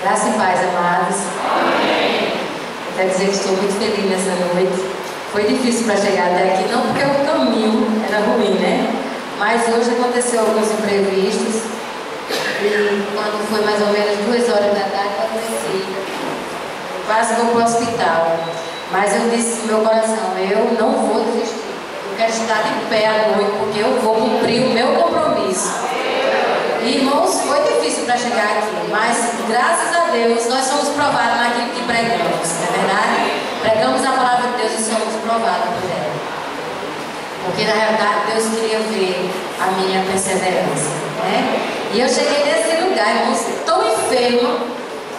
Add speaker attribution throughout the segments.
Speaker 1: Graça e paz, amados. Eu quero dizer que estou muito feliz nessa noite. Foi difícil para chegar até aqui, não porque o caminho era ruim, né? Mas hoje aconteceu alguns imprevistos. E quando foi mais ou menos 2 horas da tarde, eu adoeci. Quase vou para o hospital. Mas eu disse no meu coração, eu não vou desistir. Eu quero estar de pé à noite, porque eu vou cumprir o meu compromisso. E, irmãos, foi difícil para chegar aqui, mas graças a Deus nós somos provados naquilo que pregamos, não é verdade? Pregamos a palavra de Deus e somos provados por ela. Porque na realidade Deus queria ver a minha perseverança, né? E eu cheguei nesse lugar, irmãos, tão enferma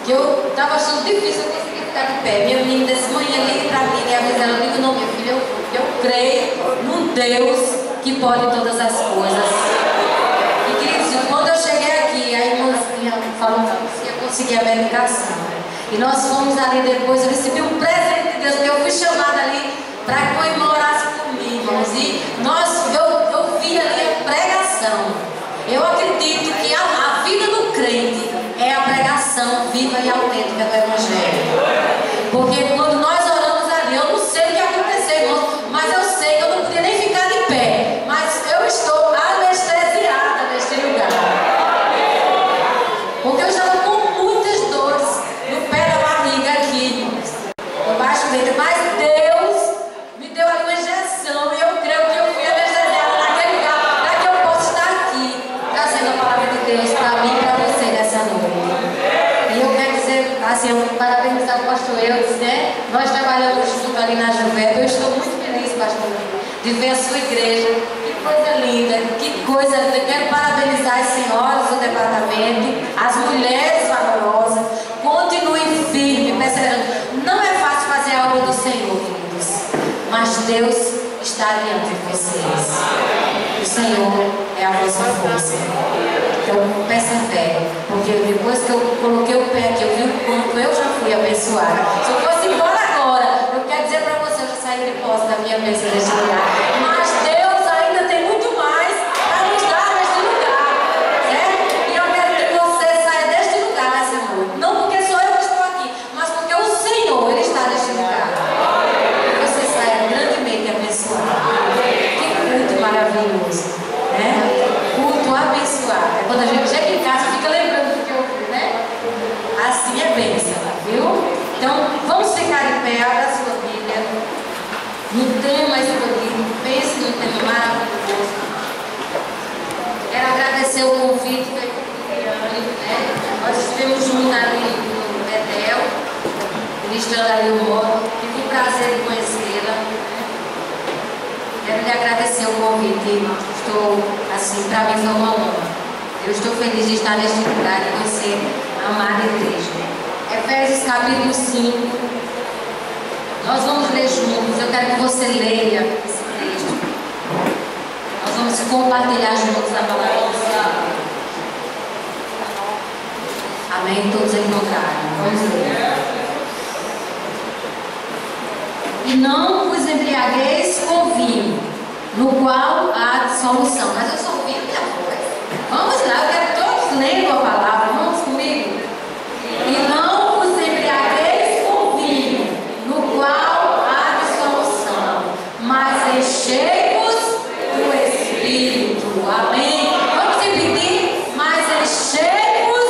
Speaker 1: que eu estava achando difícil eu conseguir ficar de pé. Minha menina desse manhã liga para mim e avisa ela, digo, não, minha filha, eu creio num Deus que pode todas as coisas. E queridos, quando eu cheguei aqui, a irmãzinha falou que ia conseguir a medicação. E nós fomos ali depois, eu recebi um presente de Deus, porque eu fui chamada ali para que o irmão orasse comigo, irmãos. E eu vi ali a pregação. Eu acredito que a vida do crente é a pregação viva e autêntica do Evangelho. Porque quando nós oramos ali, eu não sei o que aconteceu, irmãos, mas eu sei que eu não podia nem ficar de pé. Mas eu estou anestesiada neste lugar. Porque eu estava com muitas dores no pé da barriga aqui, irmãos. No baixo ventre. Mas Deus me deu ali uma injeção e eu creio que eu fui anestesiada naquele lugar para que eu possa estar aqui trazendo a palavra de Deus para mim e para você nessa noite. E eu quero dizer, assim, eu parabenizar o pastor Eudes, né? Nós trabalhamos junto ali na Juvep. Eu estou muito feliz, pastor, de ver a sua igreja. Que coisa linda, que coisa. Eu quero parabenizar as senhoras do departamento, as mulheres valorosas. Continuem firme, perseverando. Não é fácil fazer a obra do Senhor, queridos, mas Deus está diante de vocês. O Senhor é a vossa força. Então, persevere, porque depois que eu coloquei o pé aqui, eu vi o quanto eu já fui abençoada. Se eu fosse embora agora, eu quero dizer para você, eu já saí de posse da minha bênção neste lugar. Mas Deus ainda tem muito mais para nos dar neste lugar, certo? E eu quero que você saia deste lugar nessa noite. Não porque sou eu que estou aqui, mas porque o Senhor, Ele está neste lugar. E você saia grandemente abençoado. Que culto maravilhoso, né? Culto abençoado. É quando a gente chega em casa, fica lembrando do que eu vi, né? Assim é bênção, viu? Então, vamos ficar de pé, abra a sua Bíblia. No tema escolhido, pense no tema maravilhoso. Quero agradecer o convite da Viviane, né? Nós estivemos juntos ali no Betel, ministrando ali o modo. Tive o prazer de conhecê-la. Quero lhe agradecer o convite. Estou, assim, para mim foi uma honra. Eu estou feliz de estar neste lugar e conhecer a amada igreja. Efésios capítulo 5. Nós vamos ler juntos. Eu quero que você leia esse texto. Nós vamos compartilhar juntos a palavra do Senhor. Amém? Todos encontraram. Vamos ler. E não vos embriagueis com vinho, no qual há dissolução. Mas eu só ouvi a minha voz. Vamos lá, eu quero todos lendo a palavra. Vamos comigo? E não vos embriagueis com vinho, no qual há dissolução, mas enchei-vos do Espírito. Amém? Vamos repetir? Mas enchei-vos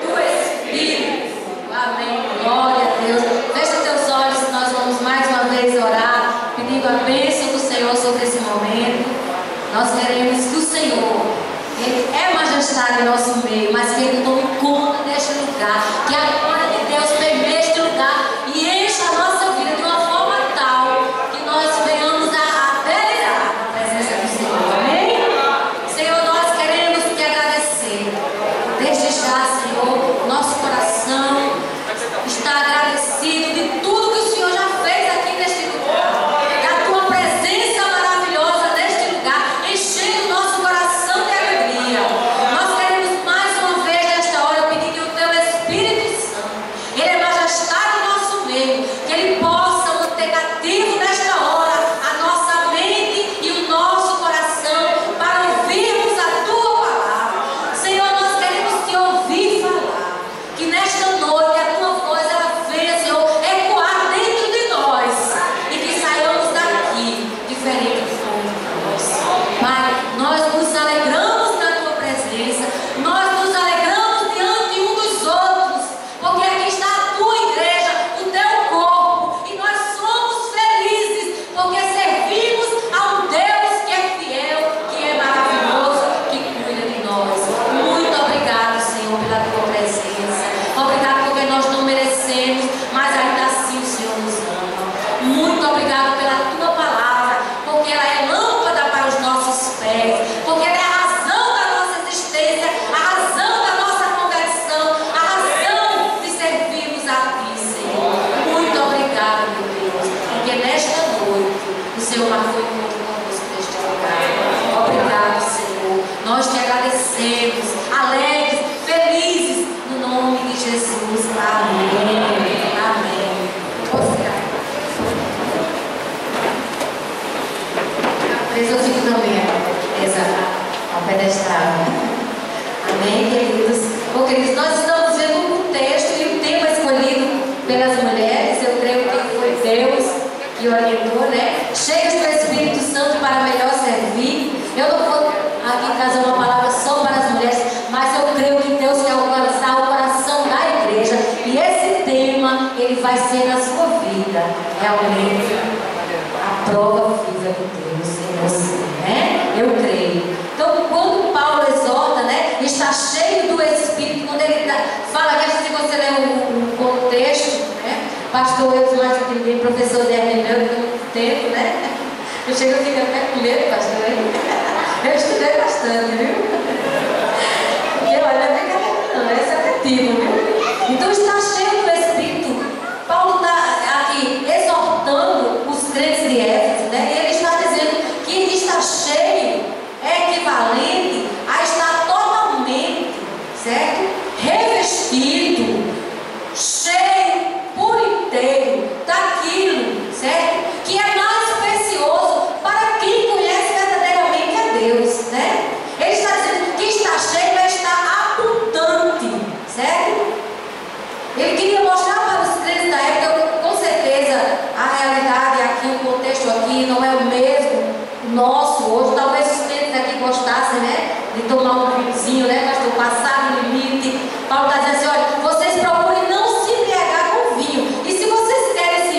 Speaker 1: do Espírito. Amém. Glória a Deus. Fecha teus olhos, nós vamos mais uma vez orar, pedindo a bênção do Senhor sobre esse momento. Nós queremos que o Senhor, Ele é majestade em nosso meio, mas que Ele tome conta deste lugar, que a glória de Deus permeie este lugar e encha a nossa vida de uma forma tal que nós venhamos a delirar na presença do Senhor. Amém? Senhor, nós queremos te agradecer. Desde já, Senhor, nosso coração está agradecido de tudo que o Senhor já fez aqui neste lugar. A tua presença maravilhosa neste lugar, enchendo o nosso coração de alegria. Nós queremos mais uma vez nesta hora pedir que o teu Espírito Santo esclarecemos, alegres, felizes, no nome de Jesus. Amém. Amém. Posso ficar? Mas eu fico também ao pedestal. Amém, queridos? Bom, queridos, nós estamos vendo um texto e o tema escolhido pelas mulheres. Eu creio que foi Deus que orientou, né? Cheios do Espírito Santo para melhor servir. Eu não vou aqui trazer uma palavra só para as mulheres, mas eu creio que Deus quer alcançar o coração da igreja. E esse tema, ele vai ser na sua vida, realmente, a prova viva de Deus em você, né? Eu creio. Então, quando Paulo exorta, né, está cheio do Espírito, quando ele fala que, se você ler o contexto, né, pastor eu mais do que ninguém, professor de hermenêutica, eu tenho tempo, né? Eu chego a ficar até com medo, pastor. Eu estudei bastante, viu? E olha, não é brincadeira não, é seletivo, viu? Então está cheio do Espírito. Paulo está aqui exortando os crentes de Éfeso, né? E ele está dizendo que está cheio é equivalente a estar totalmente, certo? Revestido, cheio, por inteiro, daquilo, certo? Que é mais precioso para quem conhece verdadeiramente a Deus, né? Ele está dizendo que está cheio é estar abundante, certo? Ele queria mostrar para os crentes da época, com certeza, a realidade aqui, o contexto aqui não é o mesmo nosso hoje. Talvez os crentes aqui gostassem, né, de tomar um vinhozinho, né, pastor, passar no limite. Paulo está dizendo assim, olha, vocês procurem não se embriagar com vinho. E se vocês querem se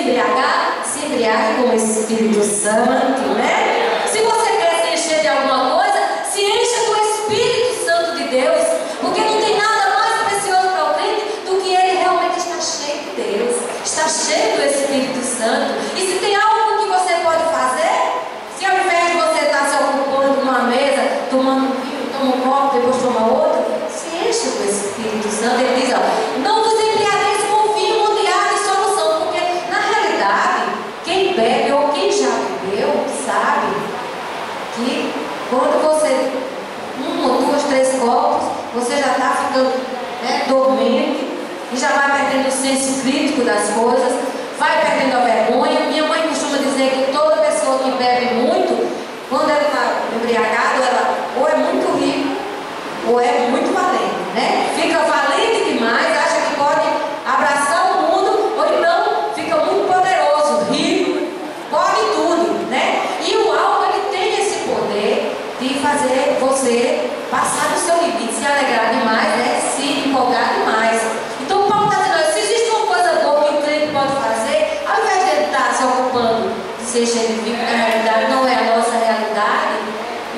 Speaker 1: embriaguem com o Espírito Santo, né? Se você quer se encher de alguma coisa, se encha do Espírito Santo de Deus, porque não tem nada mais precioso para o crente do que ele realmente está cheio de Deus, está cheio do Espírito Santo. E se tem algo que você pode fazer, se ao invés de você estar se ocupando de uma mesa, tomando um vinho, toma um copo, depois toma outro, se enche do Espírito Santo. Ele diz, ó, não vos embriagueis com vinho onde há dissolução, porque na realidade, quem bebe ou quem já bebeu, sabe que quando você, um ou duas, três copos, você já está ficando, né, dormente, e já vai perdendo o senso crítico das coisas, vai perdendo a vergonha. Minha mãe costuma dizer que toda pessoa que bebe muito, quando ela está embriagada, ela ou é muito rico, ou é muito valente, né? Fica valente demais, acha que pode abraçar o mundo, ou então fica muito poderoso, rico, pode tudo, né? E o álcool, ele tem esse poder de fazer você passar do seu limite, se alegrar demais, né? Se empolgar demais. Então Paulo está dizendo, se existe uma coisa boa que o crente pode fazer, ao invés de ele estar se ocupando de ser cheio de vinho, na realidade não é a nossa realidade,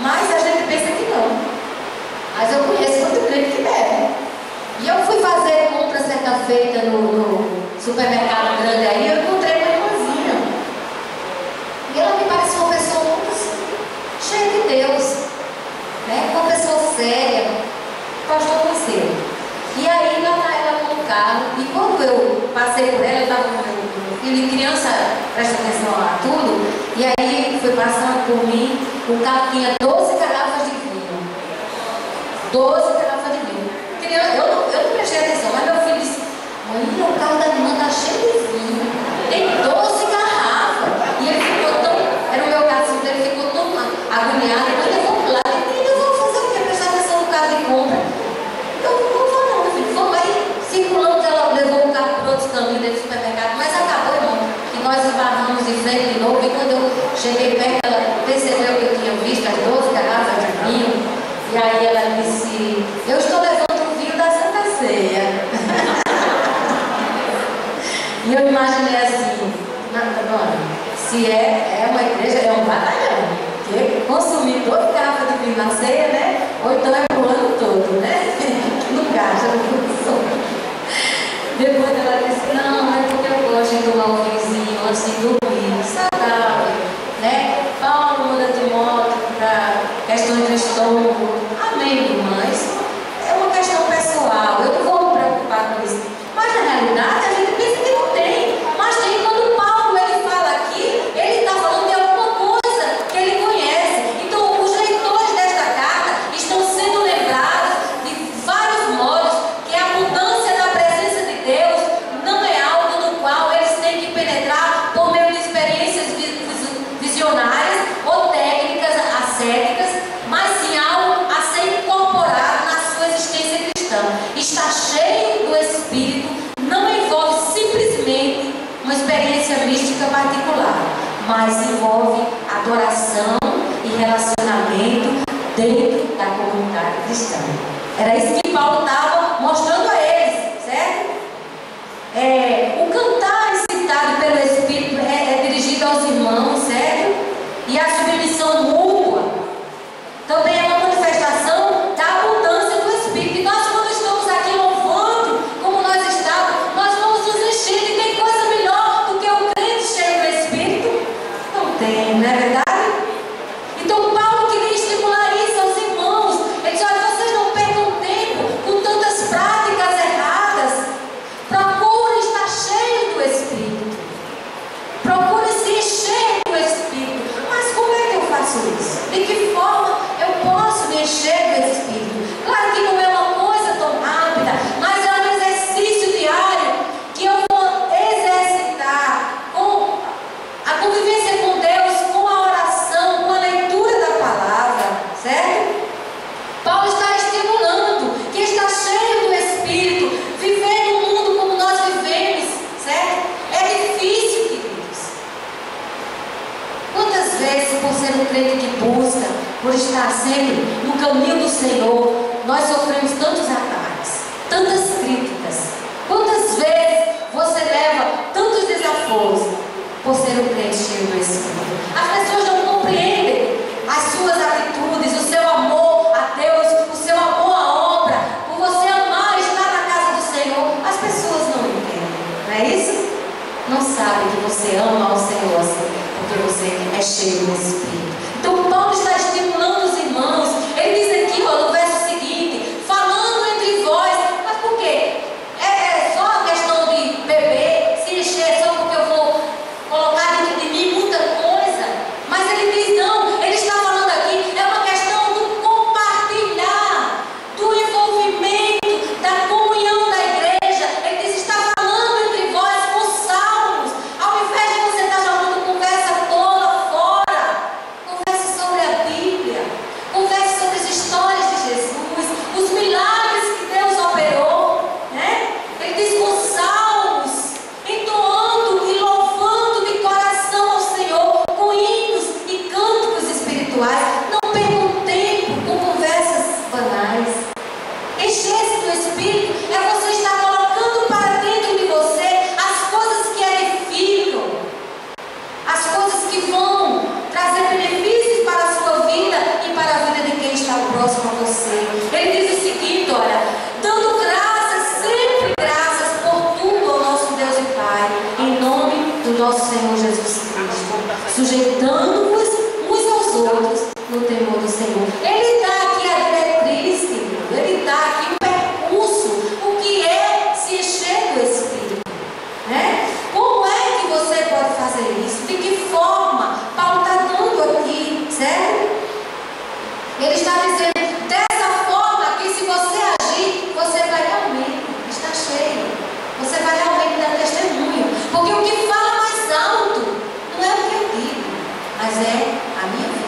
Speaker 1: mas a gente pensa que não. Mas eu conheço muito crente que bebe. E eu fui fazer compra certa feita no supermercado grande aí, eu encontrei uma irmãzinha. E ela me pareceu uma pessoa muito assim, cheia de Deus, né? Uma pessoa séria, pastor conselho. E aí lá está ela com o carro, e quando eu passei por ela, eu estava com meu filho, criança presta atenção a tudo, e aí foi passando por mim, o carro tinha 12 garrafas de vinho. 12 garrafas de vinho. Eu não prestei atenção, mas meu filho disse, mãe, o carro da irmã está cheio de vinho, tem 12 garrafas. E ele ficou tão, era o meu caso, ele ficou tão agoniado, mas eu vou lá, eu vou fazer o quê? Prestar atenção no carro de compra. Eu não vou não, meu filho. Vamos aí, circulando, ela levou o carro para outros caminhos dentro do supermercado, mas acabou, irmão, que nós esbarramos de frente de novo, e quando eu cheguei perto, ela percebeu que eu tinha visto as 12 garrafas de vinho. E aí ela disse, eu estou levando o vinho da Santa Ceia. E eu imaginei assim, se é uma igreja, é um batalhão. Porque consumir 12 garrafas de vinho na ceia, né? Ou então é pro ano todo, né? Não gasta, não funciona. Depois ela disse, não, é porque eu gosto de tomar um vinhozinho antes de dormir, saudável, né? Paulo manda Timóteo para questões do estômago. Amém, irmãs? É uma questão pessoal, eu não vou me preocupar com isso. Mas na realidade a gente pensa que não tem. Mas tem. Quando Paulo ele fala aqui, ele está falando de alguma coisa que ele conhece. Então os leitores desta carta mas envolve adoração e relacionamento dentro da comunidade cristã. Era isso que Paulo estava mostrando a eles, certo? O cantar incitado pelo Espírito é dirigido aos irmãos, certo? E a submissão mútua também é uma manifestação da abundância do Espírito. E nós, quando estamos aqui louvando, como nós estamos, nós vamos nos encher. E tem coisa melhor do que o crente cheio do Espírito? Não tem, não é verdade? Então Paulo queria estimular isso aos irmãos. Ele disse: olha, vocês não percam tempo com tantas práticas erradas. Procure estar cheio do Espírito. Procure se encher do Espírito. Mas como é que eu faço isso? De que forma eu posso me encher do Espírito? Claro que não é uma coisa tão rápida, mas é um exercício diário que eu vou exercitar com a convivência com Deus, com a oração, com a leitura da palavra, certo? Paulo está estimulando quem está cheio do Espírito, viver no mundo como nós vivemos, certo? É difícil, queridos. Quantas vezes, por ser um crente que busca, por estar sempre no caminho do Senhor, nós sofremos tantos ataques, tantas críticas? Quantas vezes você leva tantos desafios por ser um crente cheio do Espírito? As pessoas não compreendem as suas atitudes, o seu amor a Deus, o seu amor à obra, por você amar estar na casa do Senhor. As pessoas não entendem, não é isso? Não sabem que você ama ao Senhor assim, porque você é cheio do Espírito. Então Paulo está estimulando os irmãos. Ele diz aqui, ó, no verso seguinte, falando entre vós. Mas por quê? É só a questão de beber, se encher, só porque eu vou colocar dentro de mim muita coisa? Mas ele diz não, ele está falando aqui, é uma questão do compartilhar, do envolvimento, da comunhão da igreja. Ele diz, está falando entre vós com salmos. Ao invés de você estar jogando conversa toda fora, converse sobre a Bíblia, converse sobre as histórias de Jesus, os milagres que Deus operou, né? Ele diz com salmos, entoando e louvando de coração ao Senhor, com hinos e cânticos espirituais. Não percam tempo com conversas banais. Encher-se do Espírito é você estar colocando para dentro de você as coisas que edificam, as coisas que vão trazer benefícios para a sua vida e para a vida de quem está próximo a você. Ele diz o seguinte, olha, dando graças, sempre graças por tudo ao nosso Deus e Pai, em nome do nosso Senhor Jesus Cristo, sujeitando-vos uns aos outros no temor do Senhor. Ele dá aqui a diretriz, querido. Ele dá aqui o percurso, o que é se encher do Espírito, né? Como é que você pode fazer isso? De que forma? Paulo está dando aqui, certo? Ele está dizendo, dessa forma que se você agir, você vai realmente estar cheio. Você vai realmente dar testemunho. Porque o que fala mais alto não é o que eu digo, mas é a minha vida.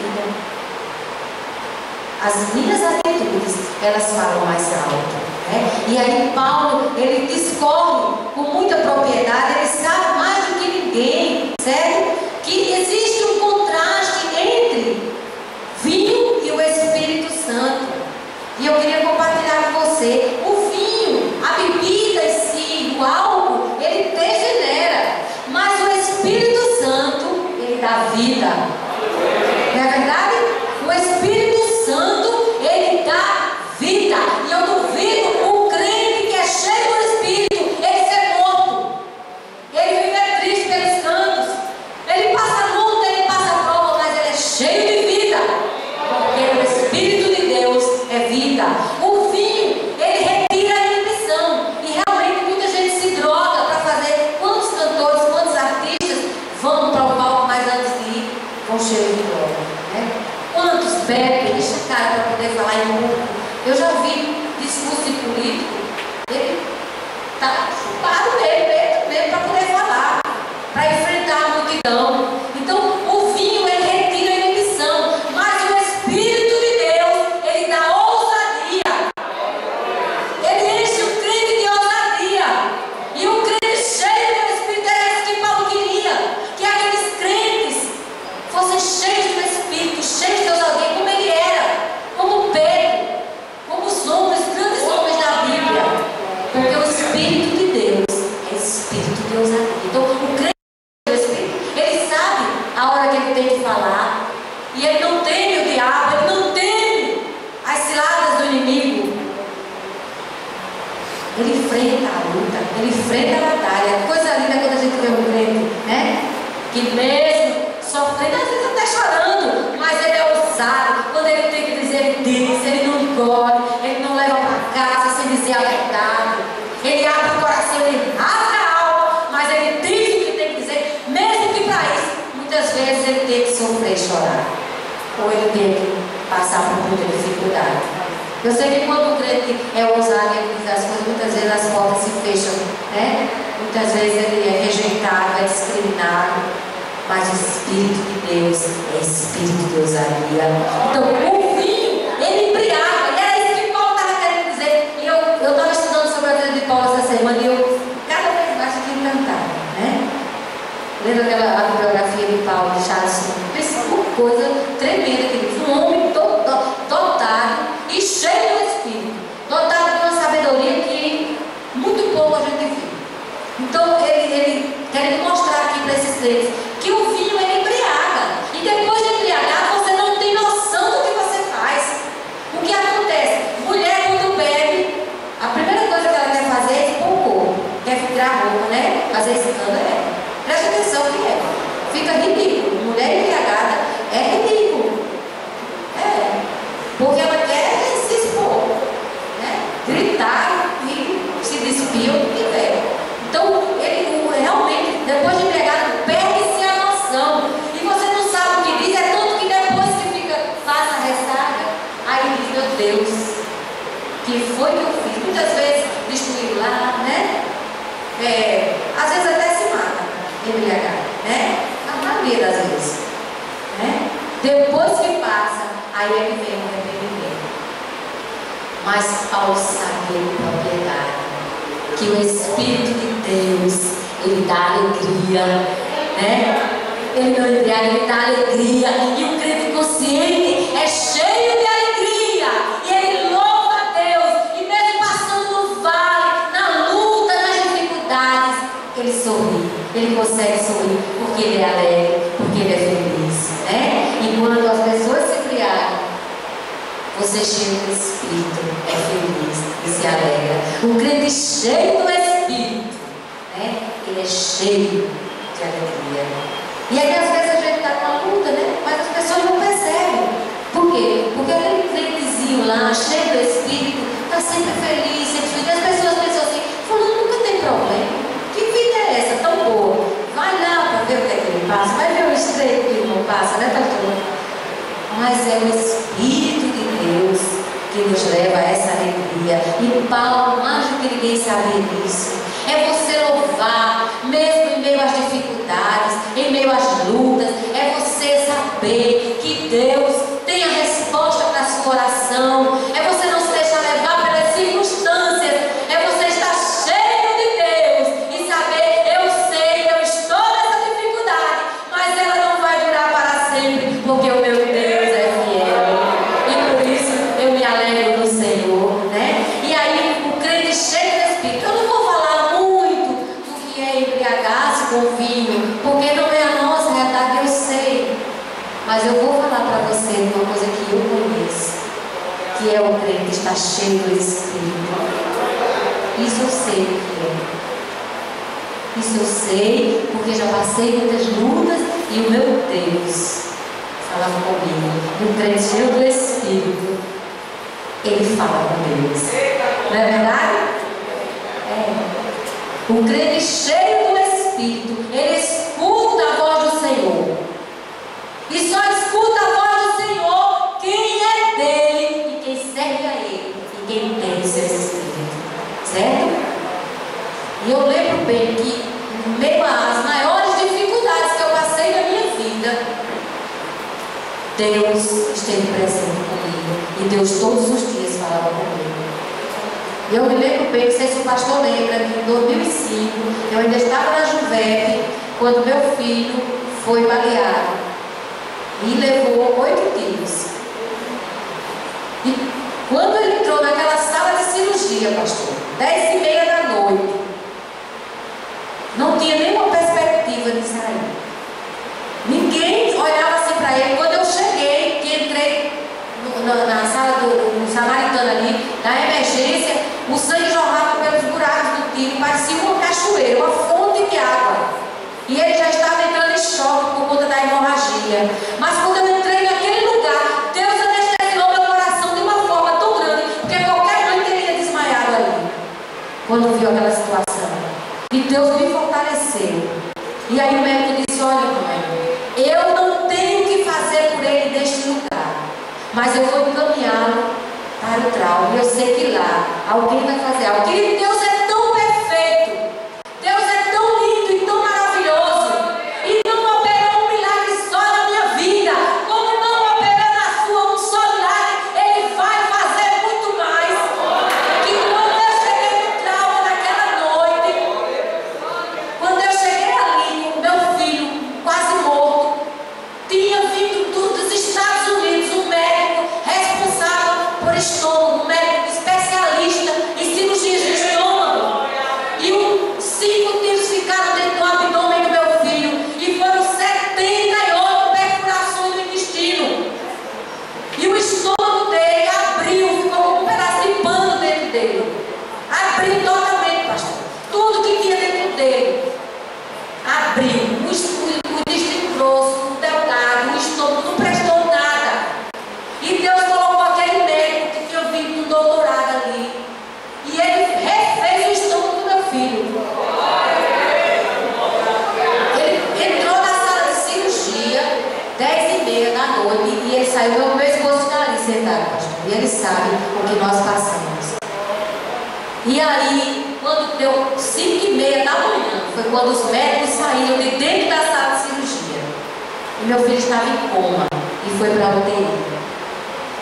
Speaker 1: As minhas atitudes, elas falam mais alto, né? E aí Paulo, ele discorre com muita propriedade, ele sabe mais do que ninguém, certo? Que existe um contraste entre vinho e o Espírito Santo. E eu queria compartilhar com você. O vinho, a bebida em si, o álcool, ele degenera. Mas o Espírito Santo, ele dá vida. Não é verdade? O Espírito Santo, ele dá vida. E eu duvido o crente que é cheio do Espírito, ele ser morto. Ele vive triste pelos cantos. Ele passa luta, ele passa prova, mas ele é cheio de vida. Porque o Espírito de Deus é vida. O vinho, ele retira a inibição e Ele enfrenta a luta, ele enfrenta a batalha. Coisa linda quando a gente vê um crente, né? Que mesmo sofrendo, às vezes até chorando, mas ele é ousado. Quando ele tem que dizer, ele diz, ele não engole, ele não leva para casa sem dizer a verdade. Ele abre o coração, ele rasga a alma, mas ele diz o que tem que dizer, mesmo que para isso, muitas vezes ele tem que sofrer e chorar. Ou ele tem que passar por muita dificuldade. Eu sei que quando o crente é ousado e ele diz as coisas, muitas vezes as portas se fecham, né? Muitas vezes ele é rejeitado, é discriminado. Mas o Espírito de Deus é Espírito de ousadia. Então, o vinho, ele embriaga. E era isso que Paulo estava querendo dizer. E eu estava estudando sobre a vida de Paulo essa semana e eu cada vez mais fiquei encantada, né? Lendo aquela biografia de Paulo, de Charles, pensa uma coisa tremenda, queridos. Um homem dotado e cheio do Espírito, dotado de uma sabedoria que muito pouco a gente viu. Então ele quer mostrar aqui para esses três que o vinho ele embriaga, e depois de embriagar você não tem noção do que você faz. O que acontece? Mulher quando bebe, a primeira coisa que ela quer fazer é expor o corpo, quer virar roupa, né? Fazer escândalo. Preste atenção que fica ridículo. Mulher embriagada é ridículo. Porque ela quer se expor, né? Gritar e se despir o que tiver. Então, ele realmente, depois de embriagado, perde-se a noção. E você não sabe o que diz, é tanto que depois que fica, passa a ressaca, aí diz, meu Deus, que foi que eu fiz? Muitas vezes destruir lá, né? Às vezes até se mata, embriagado, né? A maioria das vezes, né? Depois que passa, aí ele vem o arrependimento. Mas Paulo sabia com propriedade que o Espírito de Deus, ele dá alegria, né? Ele não embriaga, ele dá alegria. E o crente consciente é cheio de alegria. E ele louva a Deus. E mesmo passando no vale, na luta, nas dificuldades, ele sorri. Ele consegue sorrir porque ele é alegre, porque ele é feliz, né? E quando as pessoas se embriagam, você cheio do Espírito é feliz e se alegra. O crente cheio do Espírito, né? Ele é cheio de alegria. E aí às vezes a gente está com uma luta, né? Mas as pessoas não percebem. Por quê? Porque aquele crentezinho lá, cheio do Espírito, está sempre feliz, sempre feliz. As pessoas pensam assim, fulano nunca tem problema. Que vida é essa tão boa? Vai lá para ver o que é que ele passa, vai ver o estreito que ele não passa, né, pastor? Mas é o Espírito de Deus que nos leva a essa alegria. E Paulo, mais do que ninguém sabia disso, é você louvar, mesmo em meio às dificuldades, em meio às lutas, é você saber que Deus tem a resposta para a sua oração, é você não se deixar levar pelas circunstâncias, é você estar cheio de Deus e saber, eu sei que eu estou nessa dificuldade, mas ela não vai durar para sempre, porque o meu Deus é fiel. E por isso eu me alegro no Senhor, né? E aí o crente cheio do Espírito, eu não vou falar muito do que é embriagar-se com vinho, porque não é a nossa realidade, eu sei. Mas eu vou falar para você uma coisa que eu conheço, que é o crente que está cheio do Espírito. Isso eu sei o que é. Isso eu sei, porque já passei muitas lutas e o meu Deus falava comigo. Um crente cheio do Espírito, ele fala com Deus. Não é verdade? É. Um crente cheio do Espírito, ele escuta a voz do Senhor. E só escuta a voz do Senhor quem é dele e quem serve a ele e quem tem o seu Espírito. Certo? E eu lembro bem que, no meio às maiores dificuldades que eu passei na minha vida, Deus esteve presente comigo. E Deus todos os dias falava comigo. E eu me lembro bem, não sei se o pastor lembra, que em 2005, eu ainda estava na Juvep, quando meu filho foi baleado. E levou 8 tiros. E quando ele entrou naquela sala de cirurgia, pastor, 10h30 da noite, não tinha nenhuma perspectiva de sair. Ninguém olhava assim para ele. Quando eu cheguei, que entrei na sala do samaritano ali, na emergência, o sangue jorrava pelos que parecia uma cachoeira, uma fonte de água. E ele já estava entrando em choque por conta da hemorragia. Mas quando eu entrei naquele lugar, Deus anestesiou meu coração de uma forma tão grande, porque qualquer mãe teria desmaiado ali, quando viu aquela situação. E Deus me fortaleceu. E aí o médico disse: olha, mãe, eu não tenho o que fazer por ele neste lugar, mas eu vou encaminhá-lo para o trauma. Eu sei que lá alguém vai fazer algo. Querido, Deus é tão perfeito, Deus é tão lindo e tão maravilhoso, e não operou um milagre só na minha vida, como não operou na sua um só milagre, Ele vai fazer muito mais. Que quando eu cheguei no trauma naquela noite, quando eu cheguei ali com meu filho quase morto, tinha vindo dos Estados Unidos um médico responsável por estômago, um médico especialista em cirurgias de estômago. E 5 tiros ficaram dentro do abdômen do meu filho. E foram 78 perfurações no intestino. E o estômago dele abriu, ficou com um pedaço de pano dentro dele. Abriu totalmente, pastor. Tudo que tinha dentro dele abriu. O intestino grosso, o delgado, o estômago, não prestou nada. E Deus colocou aquele médico que tinha vindo um doutorado ali. E ele refez o estômago do meu filho. Ele entrou na sala de cirurgia 10h30 da noite e ele saiu. Meu esposo está ali sentado, pastor. E ele sabe o que nós passamos. E aí, quando deu 5h30 da manhã, foi quando os médicos saíram de dentro da sala de cirurgia. E meu filho estava em coma e foi para a UTI.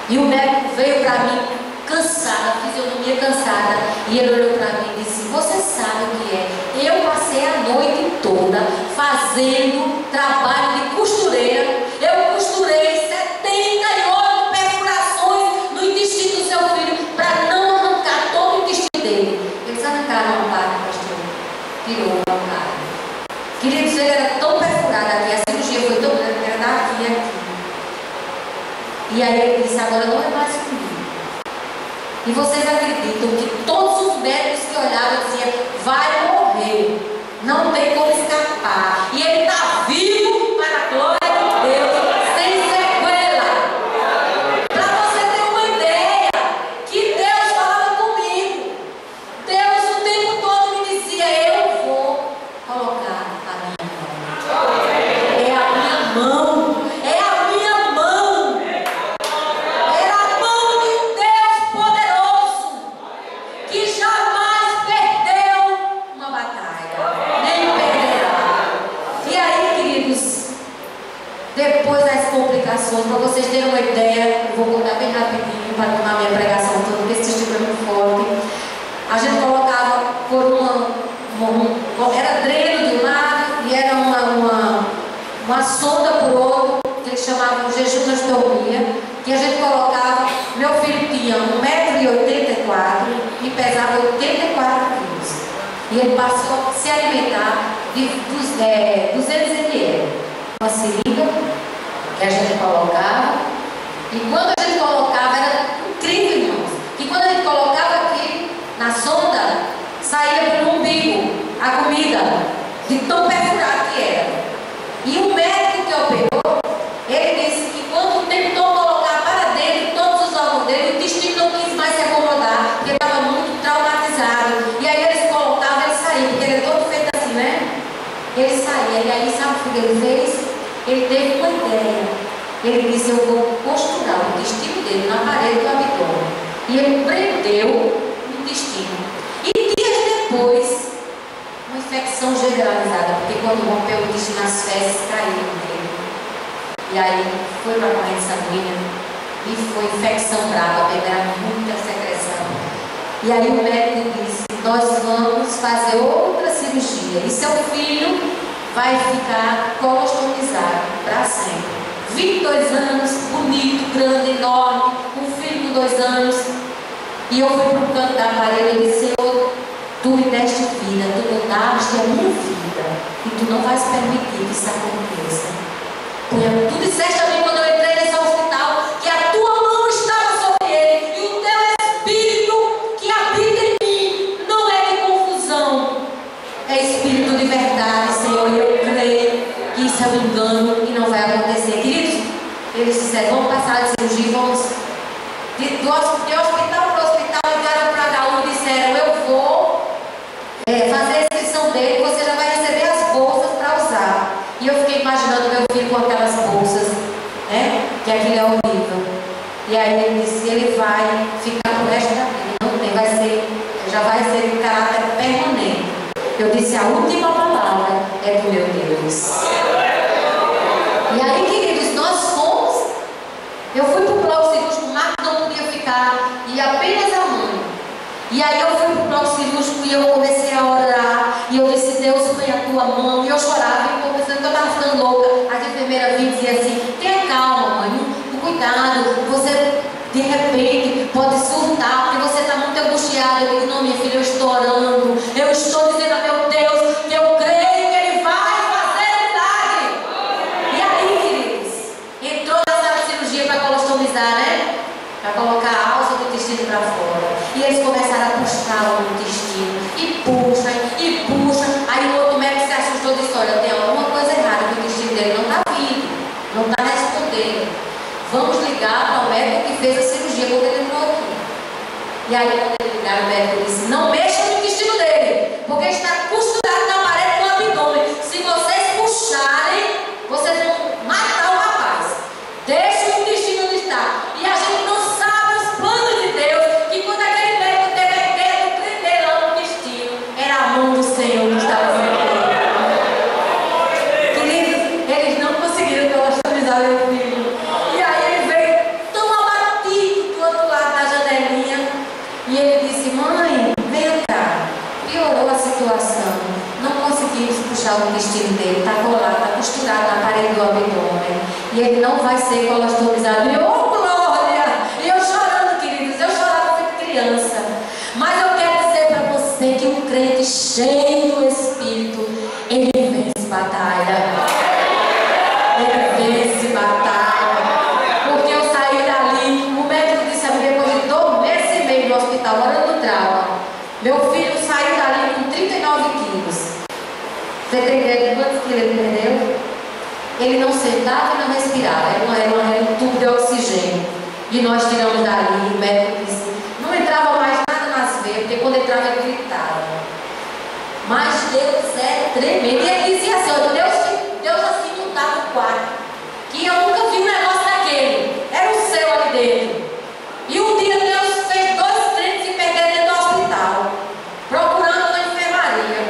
Speaker 1: E o médico veio para mim cansada, fisionomia cansada, e ele olhou para mim e disse: você sabe o que é? Eu passei a noite toda fazendo trabalho de costureira. Eu costurei 78 perfurações no intestino do seu filho para não arrancar todo o intestino dele. Eles arrancaram uma parte, pastor. Tirou uma parte. Queridos, ele era tão perfurado aqui, a cirurgia foi tão grande que era daqui e aqui. E aí ele disse: agora não é mais comigo. E vocês acreditam que todos os médicos que olhavam diziam: vai morrer, não tem como escapar. E ele está vivo para a glória de Deus, sem sequela. Para você ter uma ideia, que Deus falava comigo. Deus o tempo todo me dizia: eu vou colocar a minha mão. É a minha mão. É a minha mão. Era a mão de um Deus poderoso, que jamais perdeu uma batalha, nem perderá. E aí, queridos, depois das complicações, para vocês terem uma ideia, eu vou contar bem rapidinho para tomar minha pregação toda, porque esse testemunho é muito forte. A gente colocava por era dreno de um lado e era uma sonda por outro, que eles chamavam de jejum de astronomia, que a gente colocava. Meu filho tinha 1,84 m e pesava 84 quilos. E ele passou a se alimentar de 200 ml. Uma seringa que a gente colocava. E quando a gente colocava, era incrível, irmãos, que quando a gente colocava aqui na sonda, saía pelo umbigo a comida, de tão perfurado que era. E o médico que operou, ele disse que quando tentou colocar para dentro todos os órgãos dele, o intestino não quis mais se acomodar, porque estava muito traumatizado. E aí eles colocavam, ele saía, porque ele é todo feito assim, né? Ele saía, e aí sabe o que ele fez? Ele teve uma ideia. Ele disse: eu vou costurar o intestino dele na parede do abdômen. E ele prendeu o intestino. E dias depois, uma infecção generalizada, porque quando rompeu o intestino, as fezes caíram nele. E aí foi para a corrente sanguínea e foi infecção brava, pegaram muita secreção. E aí o médico disse: nós vamos fazer outra cirurgia e seu filho vai ficar colostomizado para sempre. 22 anos, bonito, grande, enorme, um filho com 2 anos. E eu fui para o canto da parede e disse: Senhor, tu me deste vida, tu me daste a minha vida, e tu não vais permitir que isso aconteça. Tu disseste a mim quando eu entrei nesse hospital que a tua mão estava sobre ele, e o teu espírito que habita em mim não é de confusão, com aquelas bolsas, né? Que aquilo é horrível. E aí ele disse, ele vai ficar pro resto da vida. Não tem, já vai ser de caráter permanente. Eu disse, a última palavra é do meu Deus. E aí, queridos, nós fomos. Eu fui pro bloco cirúrgico, o Marcos não podia ficar, e apenas a mãe. E aí eu fui pro bloco cirúrgico e eu comecei a orar. E eu disse, Deus, põe a tua mão. E eu chorava, e eu pensando que eu estava ficando louca. As enfermeiras vinham e diziam assim, tenha calma, mãe, cuidado, você de repente pode surtar, porque você está muito angustiada. Eu digo, não, minha filha, eu estou orando, eu estou dizendo a meu Deus que eu creio que Ele vai fazer milagre. E aí, queridos, entrou na sala de cirurgia para colostomizar, né? Para colocar a alça do intestino para fora. E eles começaram a puxar o intestino, e puxa. Aí o outro médico se assustou e disse, olha, tem alguma coisa errada, que o intestino dele não está vindo, não está respondendo. Vamos ligar para o médico que fez a cirurgia, quando ele entrou aqui. E aí, quando ele ligaram, o médico disse, não mexa no intestino dele, porque está costurado na parede do abdômen. Se vocês puxarem, vocês vão matar o rapaz. Deixa o intestino onde está. E a gente não sabe os planos de Deus, que quando aquele médico teve a ideia de prender lá no intestino, era a mão do Senhor que estava fazendo. Queridos, eles não conseguiram colostomizar meu filho. E ele disse, mãe, vem cá, piorou a situação, não conseguimos puxar o intestino dele, está colado, está costurado na parede do abdômen, e ele não vai ser colostomizado. E eu, oh glória! E eu chorando, queridos, eu chorava como criança. Mas eu quero dizer para você que um crente cheio do Espírito, ele vence batalha. Ele vence batalha. Porque eu saí dali, o médico disse a mim, depois de 2 meses e meio no hospital, orando no trauma, meu filho saiu dali com 39 quilos. Você tem ideia de quantos quilos ele perdeu? Ele não sentava e não respirava, era um tubo de oxigênio. E nós tiramos dali, o médico disse, não entrava mais nada nas veias, porque quando entrava ele gritava. Mas Deus é tremendo. E ele dizia assim, Deus assim não está no quarto, que eu nunca vi um negócio daquele, era o céu ali dentro. E um dia Deus fez 2 crentes se perder dentro do hospital, procurando na enfermaria.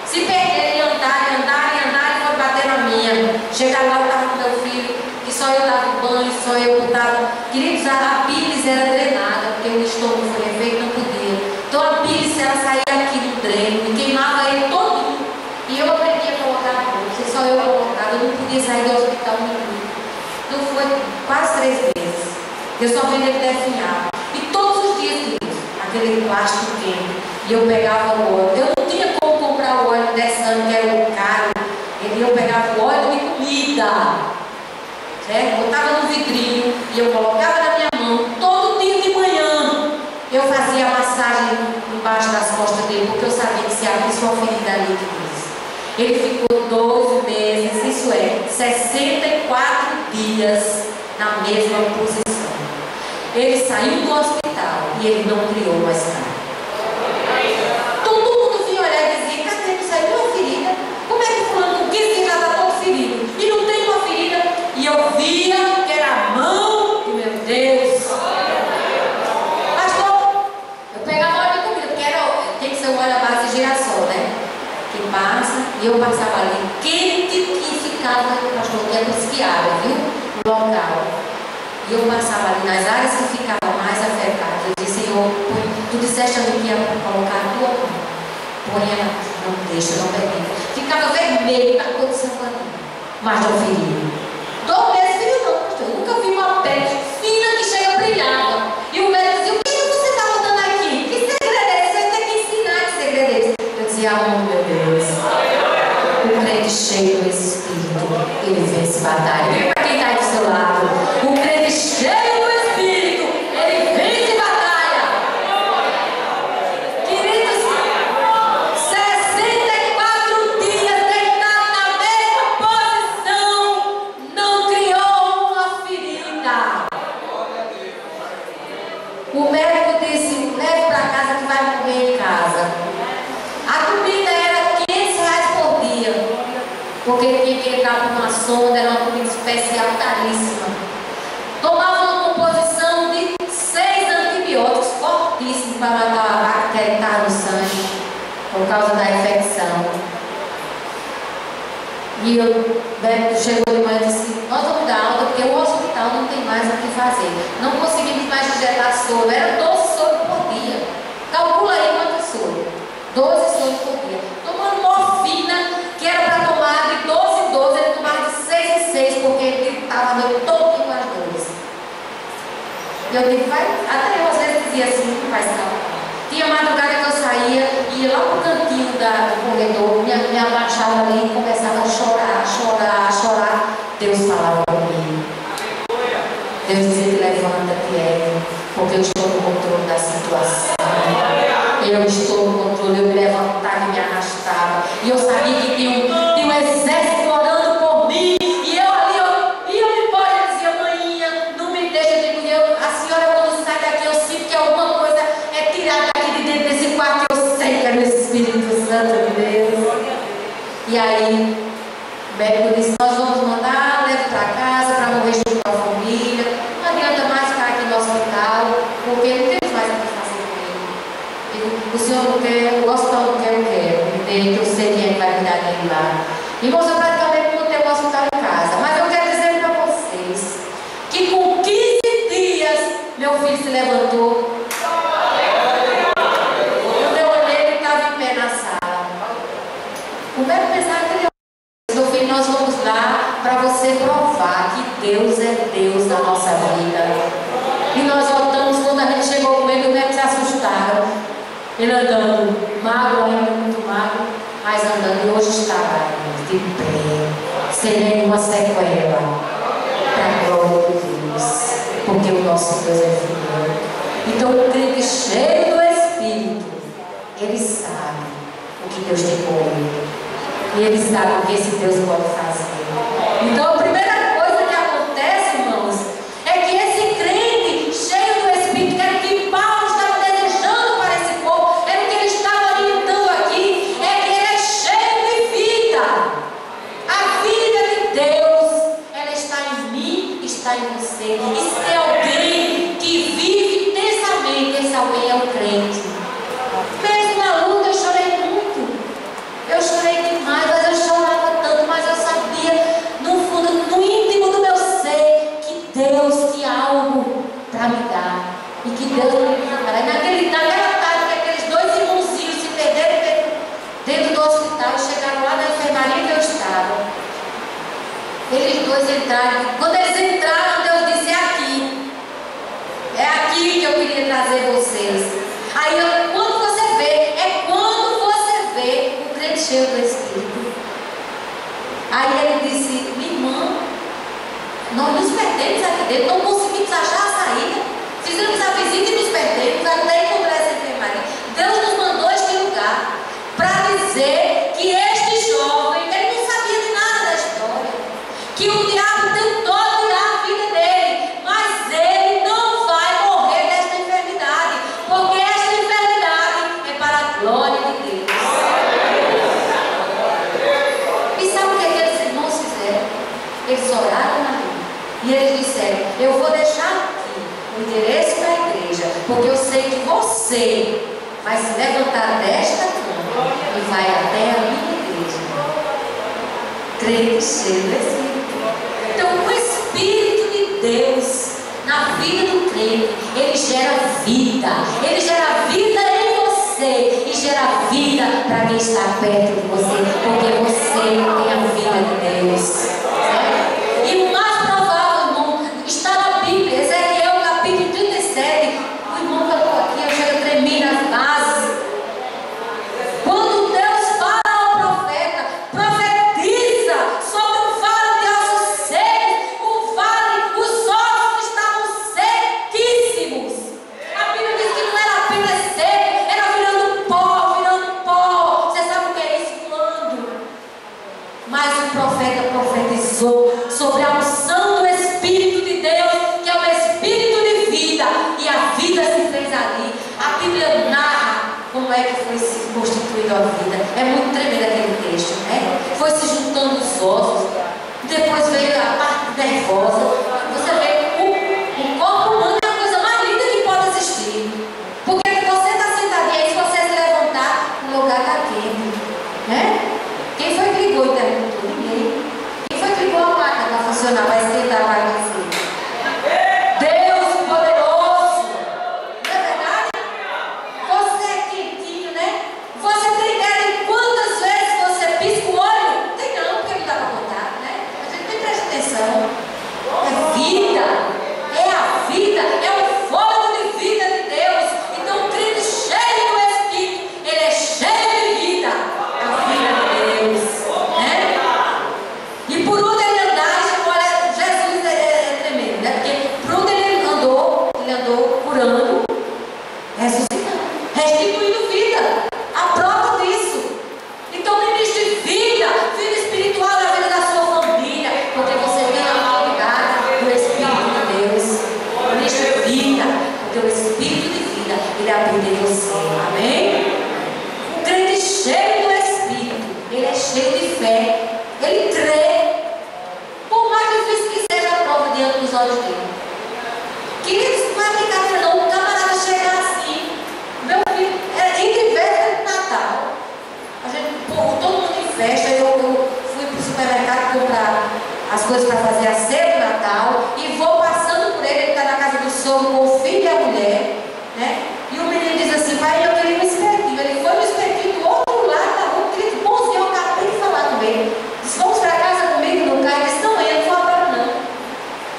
Speaker 1: Se perderem, andarem, e foi bater na minha. Chegaram lá, eu estava com meu filho, que só eu dava banho, só eu botava. Queridos, a bilis era drenada, porque o estômago foi refeito, não podia. Então a bilis, ela saía aqui no dreno e queimava ele todo. E eu aprendi a colocar a bolsa, só eu colocava, eu não podia sair do hospital nenhum. Então foi quase 3 vezes. Eu só vendo ele definhar. E todos os dias, queridos, aquele plástico quente. E eu pegava o óleo. Eu não tinha como comprar o óleo desse ano, que era o caro. E eu pegava o óleo de comida. Certo? Botava no vidrinho e eu colocava na minha mão. Todo dia de manhã eu fazia a massagem embaixo das costas dele, porque eu sabia que se abrisse uma ferida ali, queridos. Ele ficou 12 meses, isso é, 64 dias na mesma posição. Ele saiu do hospital e ele não criou mais cara. Todo mundo vinha olhar e dizia, cadê? Não saiu uma ferida? Como é que fulano com 15 já está todo ferido? E não tem uma ferida? E eu via que era a mão do meu Deus. Pastor, eu pegava óleo de comida, porque tem que ser um óleo à base de girassol, né? Que passa, e eu passava ali, quente que ficava, pastor, que é esquiava, viu? No local. E eu passava ali nas áreas que ficavam mais afetadas. Eu disse, Senhor, tu disseste a mim que ia colocar a tua mão. Põe ela, não deixa, não permita. Ficava vermelho na cor de sanguíneo, mas não feria. 2 meses feriu não, pastor. Eu nunca vi uma pele fina que chega brilhava. E o médico dizia, o que você está botando aqui? Que segredo é esse? Você tem que ensinar que segredo é esse. Eu dizia, meu Deus. O crente cheio do Espírito, ele vence batalha. Vem para quem está aí do seu lado. O crente cheio do Espírito, ele vence batalha. Queridos, 64 dias deitado na mesma posição, não criou uma ferida. O médico disse, leve para casa que vai comer em casa. A comida era R$500 por dia, porque ele tinha que entrar por uma sonda, era uma comida medicina para matar a vaca que estava no sangue, por causa da infecção. E o médico chegou de manhã e disse: nós vamos dar alta porque o hospital não tem mais o que fazer. Não conseguimos mais injetar soro. Era 12 soros por dia. Calcula aí quanto soro. 12 soros por dia. Tomando morfina, que era para tomar de 12 em 12, ele tomava de 6 em 6, porque ele estava a noite todo com as dores. E eu digo, vai, até eu às vezes dizia assim, faz calma. Tinha madrugada que eu saía, ia lá pro cantinho do corredor, me abaixava ali e começava a chorar, chorar, chorar. Deus falava comigo. Deus dizia: levanta-te, Eva, porque eu estou no controle da situação. Eu estou no controle, eu me levantava e me arrastava. E eu sabia que tinha um exército orando por mim. E eu ali, eu me pôs, eu dizia: manhã, não me deixa. Eu digo, a senhora quando sai daqui, eu sinto que alguma coisa é tirada aqui de dentro desse quarto. Eu sei que é o Espírito Santo de Deus. E aí, o médico disse: nós vamos mandar, leve para casa para morrer junto com a família. Não adianta mais ficar aqui no hospital, porque não temos mais o que fazer com ele. Digo, o senhor não quer, o hospital não quer, eu quero. Me dê, que eu sei quem é que vai cuidar dele lá. Irmãos, eu praticamente não tenho um hospital em casa, mas eu quero dizer para vocês que com 15 dias meu filho se levantou. Quando eu olhei, ele estava em pé na sala. O médico pensava que ele ia. Meu filho, nós vamos lá para você provar que Deus é Deus na nossa vida. E nós voltamos, quando a gente chegou com ele, o médico se assustaram. Ele andando, magro ainda, muito magro, mas andando. E hoje está lá, de pé, sem nenhuma sequela, para a glória de Deus, porque o nosso Deus é fiel. Então, o crente cheio do Espírito, ele sabe o que Deus tem com ele. E ele sabe o que esse Deus pode fazer. Então, a primeira coisa que acontece, irmãos, é que esse crente cheio do Espírito, que era o que Paulo estava desejando para esse povo, era o que ele estava orientando aqui, é que ele é cheio de vida. A vida de Deus, ela está em mim, está em você. E se é alguém que vive intensamente, esse alguém é o crente. Mesmo na luta, eu chorei muito. Eu chorei demais, mas eu chorava tanto, mas eu sabia, no fundo, no íntimo do meu ser, que Deus tinha algo para me dar. E que Deus não me dará. E naquela tarde, que aqueles dois irmãozinhos se perderam dentro do hospital e chegaram lá na enfermaria que eu estava. Eles dois entraram. Quando eles entraram, Deus disse: é aqui. É aqui que eu queria trazer vocês. Aí, quando você vê, o crente cheio do Espírito. Aí ele disse: minha irmã, nós nos perdemos aqui dentro, não conseguimos achar a saída. Fizemos a visita e nos perdemos até encontrar essa enfermaria. Deus nos mandou este lugar para dizer que este jovem, ele não sabia de nada da história, que o diabo tentou tirar a vida dele, mas ele não vai morrer desta enfermidade, porque esta enfermidade é para a glória de Deus. E sabe o que aqueles irmãos fizeram? Eles oraram na rua e eles disseram: eu vou deixar aqui o endereço da igreja, porque eu sei que você vai se levantar desta cama e vai até a minha igreja. Crente cheio do Espírito. Então, o Espírito de Deus na vida do crente, ele gera vida. Ele gera vida em você e gera vida para quem está perto de você, porque você tem a vida de Deus. Certo? E o mais provável, irmão, está na Bíblia, Ezequiel capítulo 37. O irmão falou aqui, eu chego a tremer nas bases. Quando Deus fala ao profeta, profetiza sobre o vale de ossos secos, o vale, os ossos estavam sequíssimos. A Bíblia diz que não era apenas seco, era virando pó, virando pó. Você sabe o que é isso? Quando? Mas o profeta profetizou sobre a unção do Espírito de Deus, que é o Espírito de vida, e a vida se fez ali. A Bíblia narra como é que foi se constituindo a vida. É muito tremendo aquele texto, né? Foi se juntando os ossos, depois veio a parte nervosa. Você vê, o corpo humano é a coisa mais linda que pode existir, porque você restituindo vida. A prova disso. Então ministre vida, vida espiritual na vida da sua família, porque você tem a autoridade do Espírito de Deus. Ministre vida, porque o Espírito de vida, ele habita em você. Amém? O crente cheio do Espírito, ele é cheio de fé, ele crê. Por mais difícil que seja a prova diante dos olhos dele. Queridos, não é brincadeira não. O camarada chega assim, meu filho, entre véspera de Natal, a gente, todo mundo em festa, eu fui para o supermercado comprar as coisas para fazer a ceia do Natal e vou passando por ele está na casa do sogro com o filho e a mulher, né? E o menino diz assim, pai, eu queria um espetinho. Ele foi no espetinho do outro lado da rua, querido, bonzinho, eu acabei de falar com ele. Disse, vamos para casa comigo no carro? Ele disse, não, eu não vou agora não.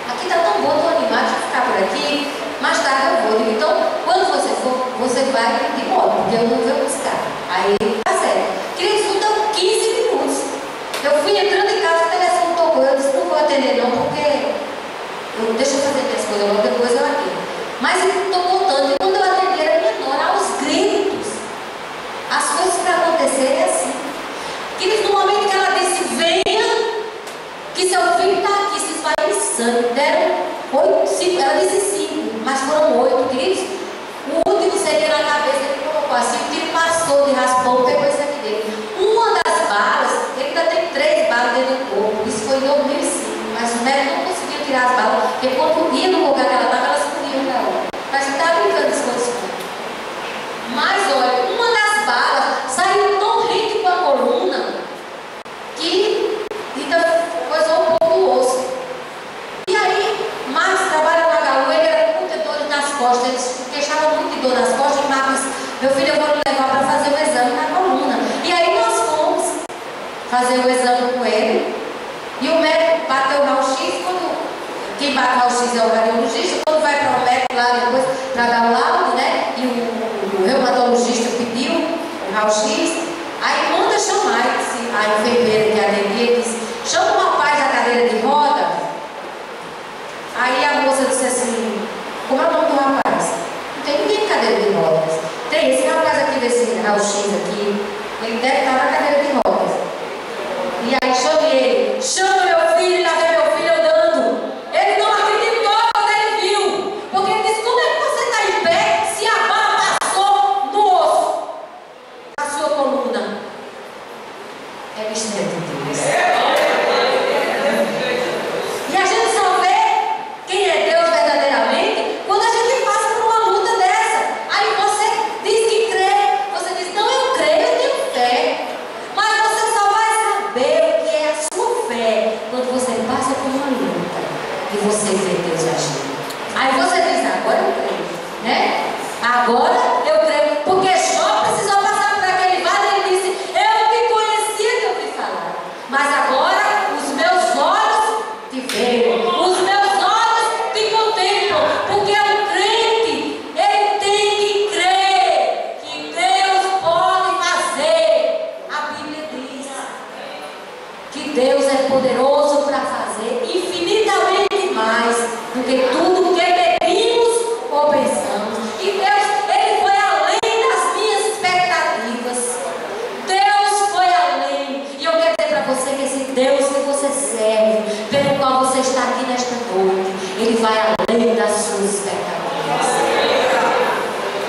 Speaker 1: Aqui está tão bom, estou animado de ficar por aqui, mais tarde eu vou. Digo, então, quando você for, você vai de moto, porque eu não vou buscar. Aí, tá certo. Queridos, faltam 15 minutos. Eu fui entrando em casa, o telefone tocou. Eu disse, não vou atender não, porque deixa eu fazer minhas coisas logo, depois eu atendo. Mas eu estou contando, e quando eu atendi era minha nora, aos gritos. As coisas para acontecerem assim. Queridos, no momento que ela disse, venha, que seu filho está aqui, se esvaecendo, deram 5, ela disse 5, mas foram 8, queridos. O último seria na cabeça, ele colocou assim, o tiro passou de raspão, pegou isso aqui dele. Uma das balas, ele ainda tem 3 balas dentro do corpo, isso foi em 2005, mas o médico não conseguiu tirar as balas, porque quando ia no lugar que ela estava, elas corriam para lá. Mas não estava brincando isso com isso. Mas olha, uma das balas saiu tão rico com a coluna que ainda coisou um pouco o osso. E aí, Marcos trabalha na Gaúcha, ele era com dores nas costas, ele se queixava muito de dor nas costas, e Marcos disse, meu filho, eu vou lhe levar para fazer o exame na coluna. E aí nós fomos fazer o exame com ele, e o médico bateu o raio-x, quem bate o raio-x é o radiologista, quando vai para o médico lá depois, para dar o laudo, né, e o reumatologista pediu o raio-x, aí manda chamar, a enfermeira que atendia disse, chama o rapaz da cadeira de roda. Aí a moça disse assim, como é o nome do rapaz? Não tem ninguém em cadeira de rodas. Tem esse rapaz aqui desse raio-x aqui, ele deve estar na cadeira de rodas. E aí chame ele, chama meu filho, lá vem meu filho andando. Ele não acreditou quando ele viu, porque ele disse, como é que você está em pé se a bala passou no osso, na sua coluna? É mistério de Deus. E a gente só vê quem é Deus verdadeiramente quando a gente passa por uma luta dessa. Aí você diz que crê, você diz, não, eu creio, eu tenho fé. Mas você só vai saber o que é a sua fé quando você passa por uma luta e você vê Deus agindo. Aí você diz, agora eu creio, né? Agora eu creio, porque Jó precisou passar por aquele vale e ele disse, eu te conhecia de ouvir falar, mas agora os meus olhos te veem, os meus olhos te contemplam, porque o crente, ele tem que crer que Deus pode fazer. A Bíblia diz que Deus é poderoso para fazer infinitamente mais do que tudo que pedimos ou pensamos. E Deus, ele foi além das minhas expectativas. Deus foi além. E eu quero dizer para você que esse Deus que você serve, pelo qual você está aqui nesta noite, ele vai além das suas expectativas.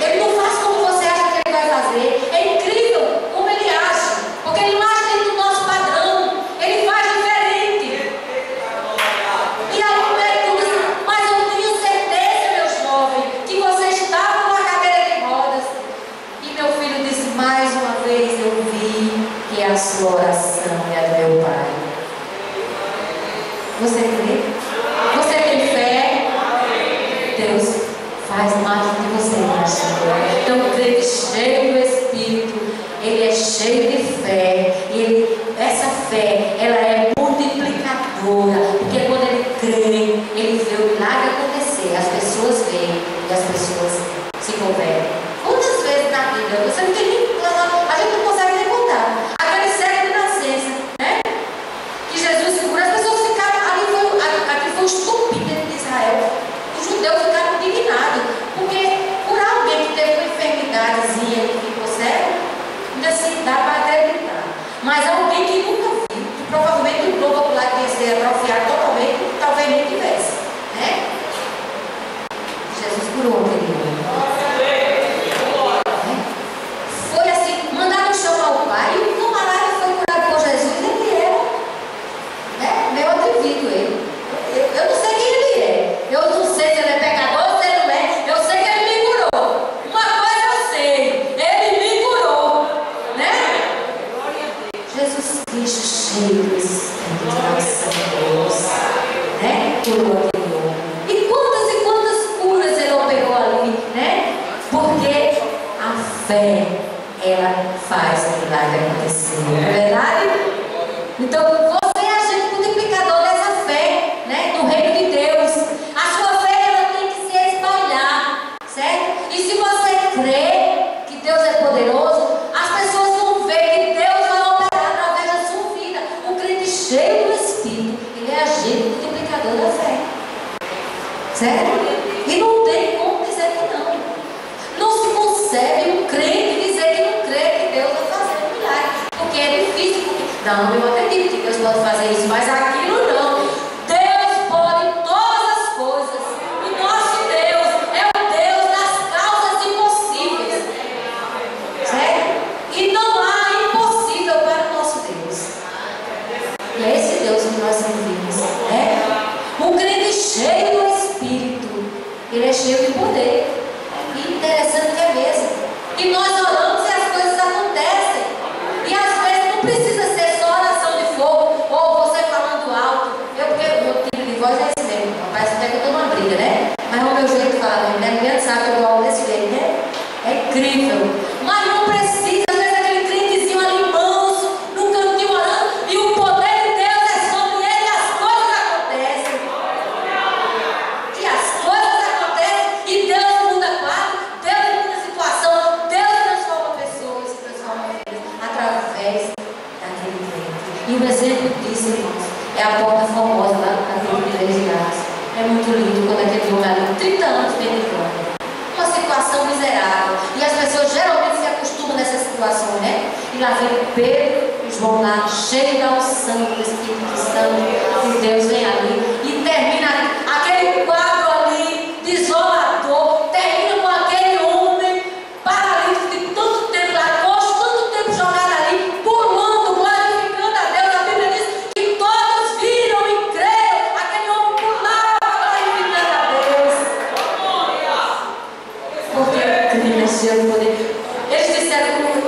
Speaker 1: Ele não faz como você acha que ele vai fazer. É incrível como ele age, porque ele não age dentro do nosso padrão. Ele faz diferente. E aí o médico diz, mas eu tenho certeza, meu jovem, que você estava numa cadeira de rodas. E meu filho disse, mais uma vez eu vi que a sua oração é a do meu Pai. Você crê? Você tem fé? Deus faz mais do que você imagina. Então o crente cheio do Espírito, ele é cheio de fé. Essa fé, ela é multiplicadora. Porque quando ele crê, ele vê o milagre acontecer. As pessoas veem e as pessoas se convertem. Quantas vezes na Bíblia, você não tem nem, a gente não consegue nem contar. Aquele cego de nascença, né? Que Jesus segura, as pessoas ficaram ali, foi fé, ela faz o milagre acontecer. Não é verdade? Então, você é agente multiplicador dessa fé, né? No reino de Deus. A sua fé, ela tem que se espalhar, certo? E se você crê que Deus é poderoso, as pessoas vão ver que Deus vai operar através da sua vida. O crente cheio do Espírito, ele é agente multiplicador da fé. Certo? E não tem como dizer que não. Não se concebe um crente dizer que não crê que Deus vai fazer um milagre. Porque é difícil. Não, eu acredito que Deus pode fazer isso, mas aquilo não. Deus pode todas as coisas. O nosso Deus é o Deus das causas impossíveis. Certo? E não há impossível para o nosso Deus. E é esse Deus que nós servimos. Né? Um crente cheio do Espírito, ele é cheio de poder. E interessante que é mesmo. E nós oramos e as coisas acontecem. E às vezes não precisa ser só oração de fogo ou você falando alto. Porque o meu tipo de voz é esse mesmo. Parece até que eu estou numa briga, né? Mas é o meu jeito de falar, né? Ninguém sabe que eu falo desse jeito, né? É incrível. Mas não precisa, às vezes aquele crentezinho ali manso, num cantinho orando, e o poder de Deus é sobre ele e as coisas acontecem. E as coisas acontecem e Deus muda quadro, Deus muda a situação, Deus transforma pessoas, se transforma vidas através daquele crente. E um exemplo disso, irmãos, é a porta famosa lá no capítulo de Eclesiastes. É muito lindo quando aquele homem ali, 30 anos meditando. Uma situação miserável. E as pessoas geralmente se acostumam nessa situação, né? E lá vem Pedro e João lá, cheio da unção do Espírito Santo. E Deus vem ali e termina ali. Aquele quadro ali, desolador, termina com aquele homem paralítico de tanto tempo lá, tanto tempo jogado ali, pulando, glorificando a Deus. A Bíblia diz que todos viram e creram. Aquele homem pulava, glorificando a Deus. Porque ele nasceu de poder. Eles disseram,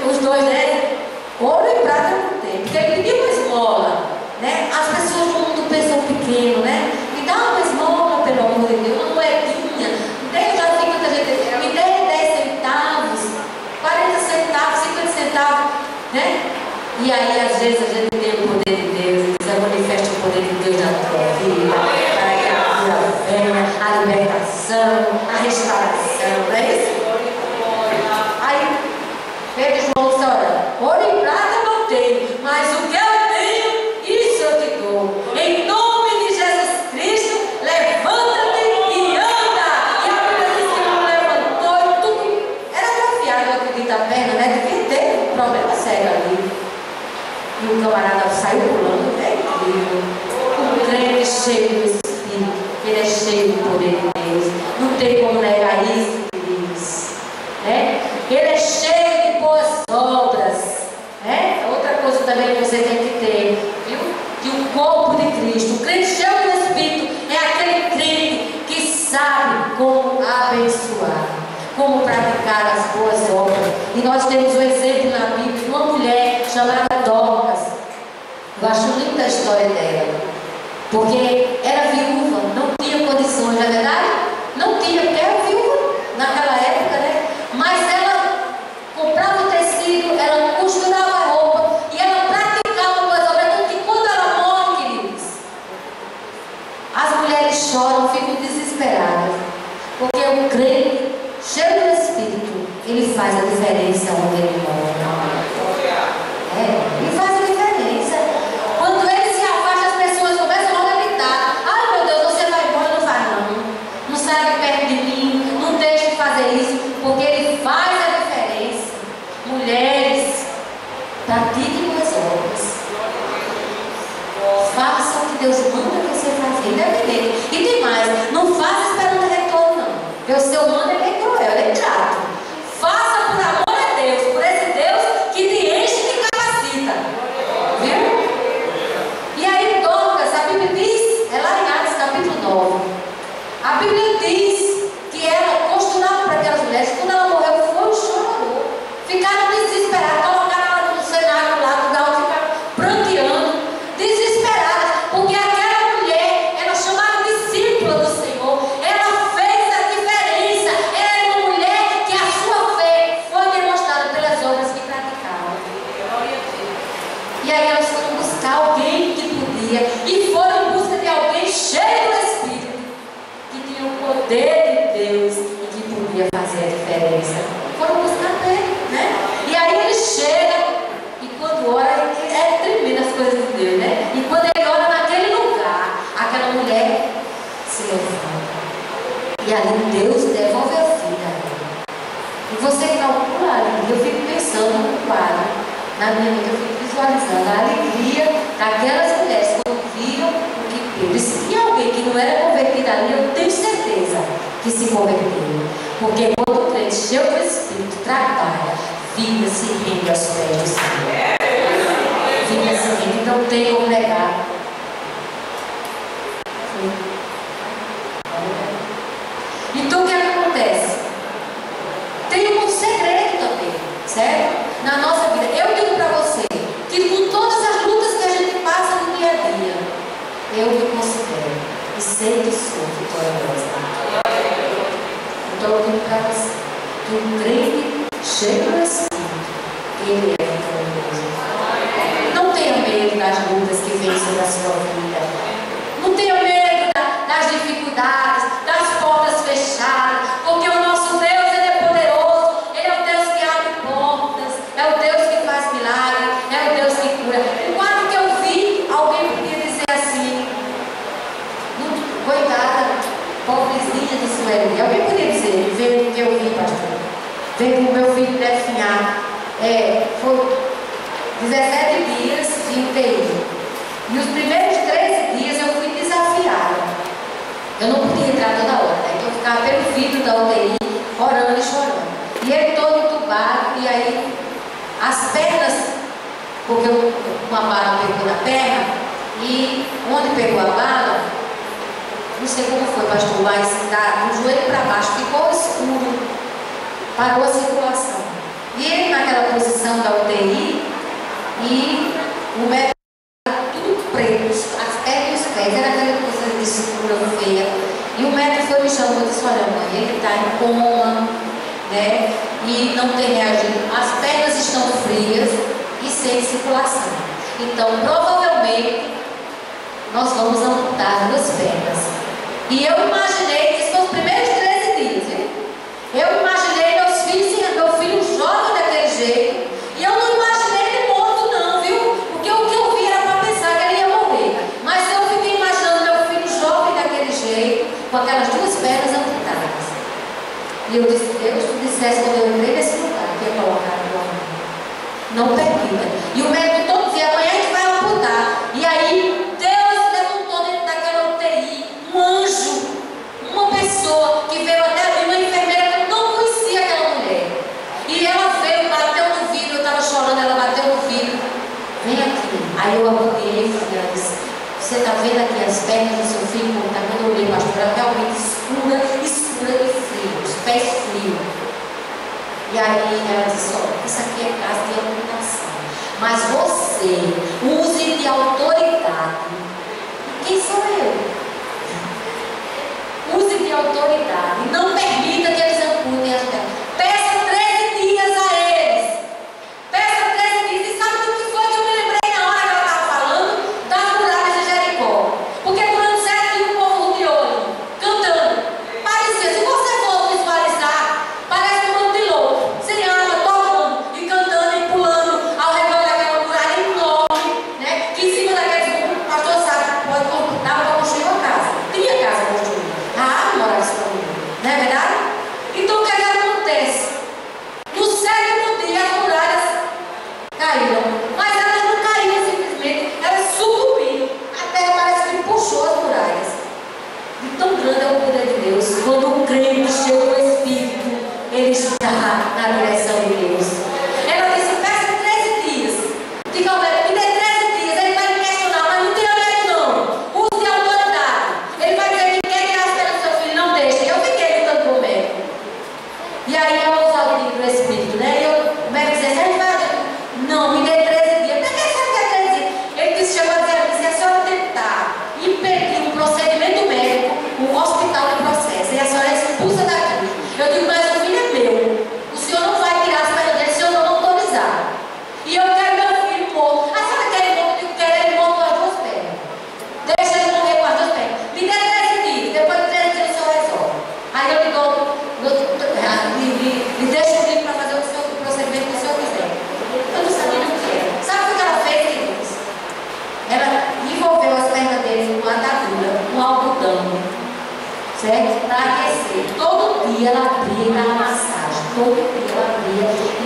Speaker 1: os dois, né? Ouro e prata não tem. Porque ele pediu uma esmola, né? As pessoas no mundo pensam pequeno, né? Me dá uma esmola, pelo amor de Deus, uma moedinha. Eu já vi muita gente, me dê 10 centavos, 40 centavos, 50 centavos, né? E aí, às vezes, a gente tem o poder de Deus, você manifesta o poder de Deus na tua vida, para que a cura venha, a libertação, a restauração, não é isso? Aí, Pedro e João disse, olha, ouro e prata não tenho, mas o que eu tenho, isso eu te dou. Em nome de Jesus Cristo, levanta-te e anda. E a Bíblia diz que não levantou e tudo. Era confiado, eu acredito, a perna, né? Devia ter um problema sério ali. E o camarada saiu pulando, é incrível. Um crente cheio do Espírito, ele é cheio do poder de Deus. Não tem como negar isso, queridos. Né? Ele é cheio de boas obras. Né? Outra coisa também que você tem que ter, viu? Que o corpo de Cristo, o crente cheio do Espírito, é aquele crente que sabe como abençoar, como praticar as boas obras. E nós temos um exemplo na Bíblia de uma mulher chamada Dorcas. Eu acho linda a história dela, porque era viúva, não tinha condições, não é verdade? Não tinha, porque era viúva naquela época, né? Mas ela comprava o tecido, ela costurava a roupa e ela praticava boas obras. Tanto que quando ela morre, queridos, as mulheres choram, ficam desesperadas, porque o crente cheio do Espírito, ele faz a diferença onde ele mora. Ele faz a diferença. Quando ele se afasta, as pessoas começam logo a gritar: ai meu Deus, você vai embora. Não faz não. Não sai de perto de mim, não deixe de fazer isso, porque ele faz a diferença. Mulheres, pratiquem boas obras. Faça o que Deus manda você fazer, independente. E tem mais, não faça esperando retorno, não. Porque o seu mano ele é cruel, ele é chato. Faça por amor a Deus, por esse Deus que te enche e te capacita. Viu? E aí, Dorcas, a Bíblia diz, é lá em Atos capítulo 9. A Bíblia diz que ela costurava para aquelas mulheres. Quando ela morreu, foi um choro. Ficaram desesperadas, colocaram ela no cenário lá do galo, ficaram pranteando, desesperadas, porque aquela mulher era chamada discípula do Senhor. Ela fez a diferença. diferença. Foram buscar Pedro, né? E aí ele chega, e quando ora, é tremendo as coisas de Deus, né? E quando ele ora naquele lugar, aquela mulher se levanta. E ali Deus devolve a vida a ela. E você calcula ali, eu fico pensando no quadro, na minha mente eu fico visualizando a alegria daquelas mulheres quando viram o que Pedro. E se tinha alguém que não era convertido ali, eu tenho certeza que se converteu. Porque quando o crente cheio do Espírito trabalha, vida se rende aos pés do Senhor. Vida se rende, não tem como negar. Então o que acontece? Tem um segredo também, certo? Na nossa vida. Eu digo para você que com todas as lutas que a gente passa no dia a dia, eu me considero e sei que sou vitoriosa. Então eu digo para você que um crente cheio do Espírito, ele é vitorioso. Não tenha medo das lutas que vêm sobre a sua vida. Não tenha medo das dificuldades, das portas fechadas, porque o nosso Deus, Ele é poderoso, Ele é o Deus que abre portas, é o Deus que faz milagres, é o Deus que cura. O quadro que eu vi, alguém podia dizer assim, coitada, pobrezinha de Sueli. Alguém podia dizer, vendo o que eu vi, pastor, vendo o meu filho definhar, foi 17 dias de UTI. E os primeiros 13 dias eu fui desafiada. Eu não podia entrar toda hora, né? Então eu ficava pelo vidro da UTI, orando e chorando. E ele todo entubado, e aí as pernas, porque uma bala pegou na perna, e onde pegou a bala, não sei como foi, pastor, mas tá, o joelho para baixo ficou escuro, parou a circulação. E ele naquela posição da UTI, e o médico tudo preto, as pernas e os pés, era aquela coisa de escura, feia. E o médico foi me chamando e disse, olha mãe, ele está em coma, né? E não tem reagido. As pernas estão frias e sem circulação. Então, provavelmente, nós vamos amputar 2 pernas. E eu imaginei que isso foi os primeiros 13 dias, hein? Eu imaginei meu filho jovem daquele jeito. E eu não imaginei ele morto não, viu? Porque o que eu vi era para pensar que ele ia morrer. Mas eu fiquei imaginando meu filho jovem daquele jeito, com aquelas 2 pernas amputadas. E eu disse, Deus, tu dissesse quando eu entrei nesse lugar, que ia colocar no amor. Não permita. E o médico todo dizia, amanhã a gente vai amputar. E aí, Deus levantou dentro daquela UTI um anjo, uma pessoa que veio até ali, uma enfermeira que eu não conhecia aquela mulher. E ela veio, bateu no vidro, eu estava chorando, ela bateu no vidro. Vem aqui. Aí eu apoiei e falei, ela disse, você está vendo aqui as pernas do seu filho? Como está? Quando eu olhei, pastor, era realmente escura e fria, os pés frios. E aí ela disse, olha, isso aqui é casa de amputação. Mas você use de autoridade. E quem sou eu? Use de autoridade. Não permita que eles amputem as pernas. Peça 13 dias a eles. Peça 13 dias. E sabe do que foi que eu me lembrei na hora que ela estava falando? Das muralhas de Jericó. Porque durante 7 dias o povo de olho, cantando. Parecia, se você for visualizar, parece um bando de louco. Sem arma, tocando e cantando e pulando ao redor daquela muralha enorme, né? Que em cima daqueles muros, o pastor sabe, dava para construir uma casa. Tinha casa construída. A árvore morava isso para mim. Não é verdade?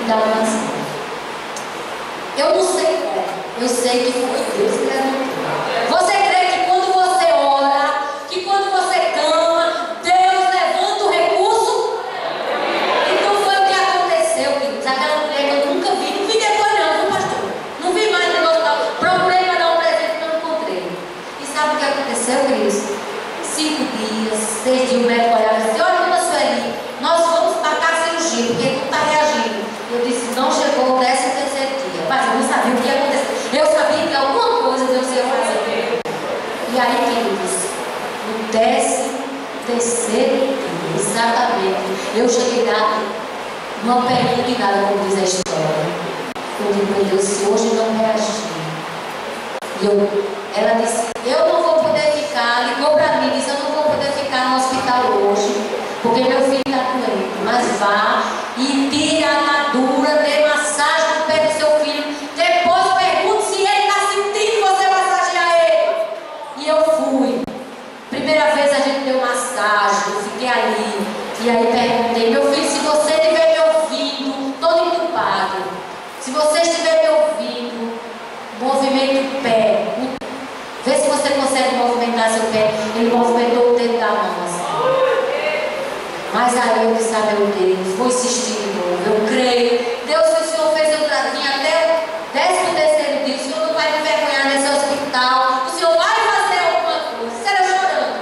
Speaker 1: da mansão. Eu não sei como, eu sei que foi Deus que levantou. Você crê que quando você ora, que quando você clama, Deus levanta o recurso? Então foi o que aconteceu, queridos. Aquela mulher que eu nunca vi, não vi depois não, viu, pastor? Não vi mais negócio não. Procurei para dar um presente, não encontrei. E sabe o que aconteceu, queridos? 5 dias, 6 dias, o médico olhava e disse: olha, dona Sueli, nós vamos marcar a cirurgia, porque não está reagindo. Eu disse: não chegou o 13º dia. Mas eu não sabia o que ia acontecer. Eu sabia que alguma coisa Deus ia fazer. E aí, queridos, no 13º dia, exatamente, eu cheguei lá, numa pergunta de nada, como diz a história. Eu digo: meu Deus, se hoje não reagir. E ela disse: eu não vou poder ficar. Ligou para mim e disse: eu não vou poder ficar no hospital hoje, porque meu filho está doente. Mas vá e tire a atadura, dê massagem no pé do seu filho. Depois pergunte se ele está sentindo você massagear ele. E eu fui. Primeira vez a gente deu massagem, eu fiquei ali. E aí perguntei: meu filho, se você estiver me ouvindo, todo entupado, se você estiver me ouvindo, movimento do pé. Vê se você consegue movimentar seu pé. Ele movimentou o dedo da mão assim. Mas aí eu disse: ah, meu Deus, vou insistir de novo. Eu creio. Deus, o Senhor fez eu vir até o 13º dia. O Senhor não vai me envergonhar nesse hospital. O Senhor vai fazer alguma coisa. Será chorando.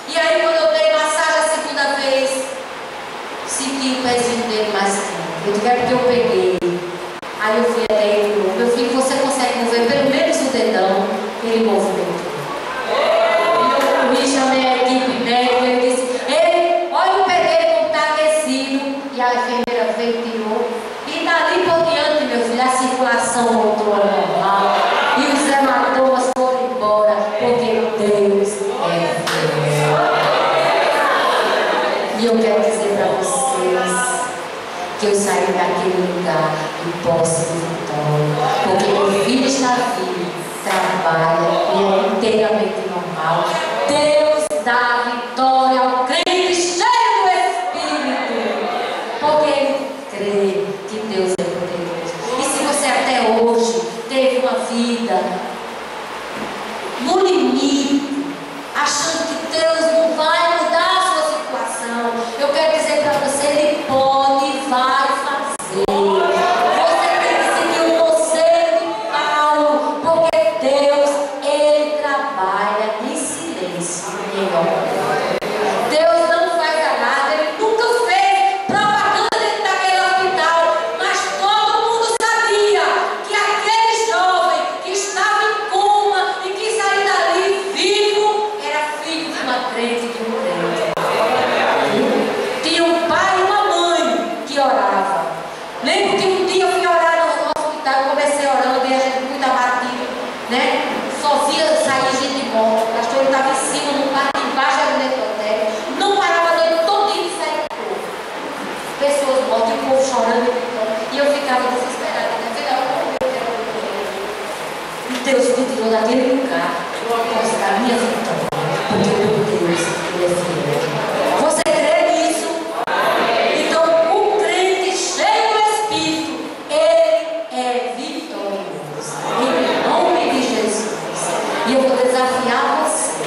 Speaker 1: E aí, quando eu dei massagem a segunda vez, senti o pezinho dele mais quente. Eu digo: é porque eu peguei. Aí eu fui até ele de novo. Meu filho, você consegue mover pelo menos o dedão? Ele movimentou. E eu chamei a equipe médica. Ele disse: ei, olha o pé dele como está aquecido. E a enfermeira veio e tirou. E dali por diante, meu filho, a circulação voltou ao normal. E os hematomas foram embora. Porque Deus é fiel. E eu quero dizer para vocês que eu saí daquele lugar em posse de vitória. Porque meu filho está vivo, trabalha e é inteiramente normal. Deus dá vitória ao crente cheio do Espírito. Porque ele crê que Deus é poderoso. E se você até hoje teve uma vida no limite, achando que Deus não vai mudar a sua situação, eu quero dizer para você: Ele pode e vai fazer. Você tem que seguir o conselho de Paulo, porque Deus, Ele trabalha em silêncio e em oração. Deus não faz nada. Ele nunca fez propaganda dentro daquele hospital, mas todo mundo sabia que aquele jovem que estava em coma e que saiu dali vivo era filho de uma crente, de um crente. Tinha um pai e uma mãe que orava. Lembro que um dia eu fui orar no hospital, comecei orando e a gente muito abatido, né? Só via sair gente morta. O pastor estava em cima, no quarto embaixo, era no necrotério. Não parava a noite todinha de sair do povo. Pessoas mortas, e o povo chorando e gritando. E eu ficava desesperada, né? E Deus me tirou daquele lugar. Eu aposto da minha vitória. Porque o meu Deus, Ele é fiel. Você crê nisso? Então, o crente cheio do Espírito, ele é vitorioso. Em nome de Jesus. E eu vou desafiar você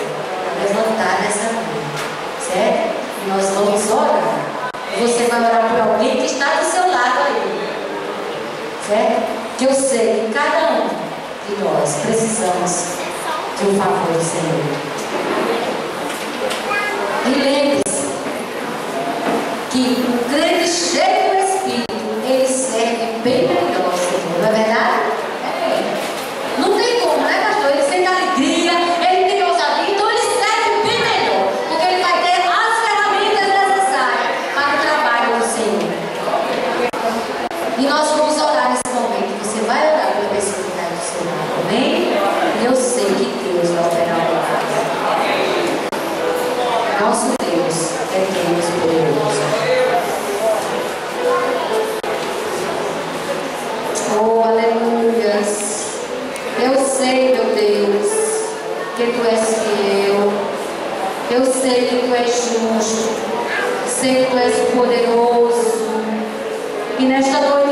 Speaker 1: a levantar dessa noite, certo? E nós vamos orar. Você vai orar por alguém que está do seu lado aí, certo? Que eu sei que cada um de nós precisamos de um favor do Senhor. E lembre-se que o crente cheio do Espírito, ele serve bem melhor ao Senhor, não é verdade? Não tem como, né, pastor? Ele sente alegria, ele tem ousadia, então ele serve bem melhor, porque ele vai ter as ferramentas necessárias para o trabalho do Senhor. E nós vamos orar nesse momento. Você vai orar pela pessoa que está do seu lado, amém? E eu sei que Deus vai operar o milagre. Nosso Deus é Deus poderoso. Oh, aleluias. Eu sei, meu Deus, que Tu és fiel. Eu sei que Tu és justo. Sei que Tu és poderoso. E nesta noite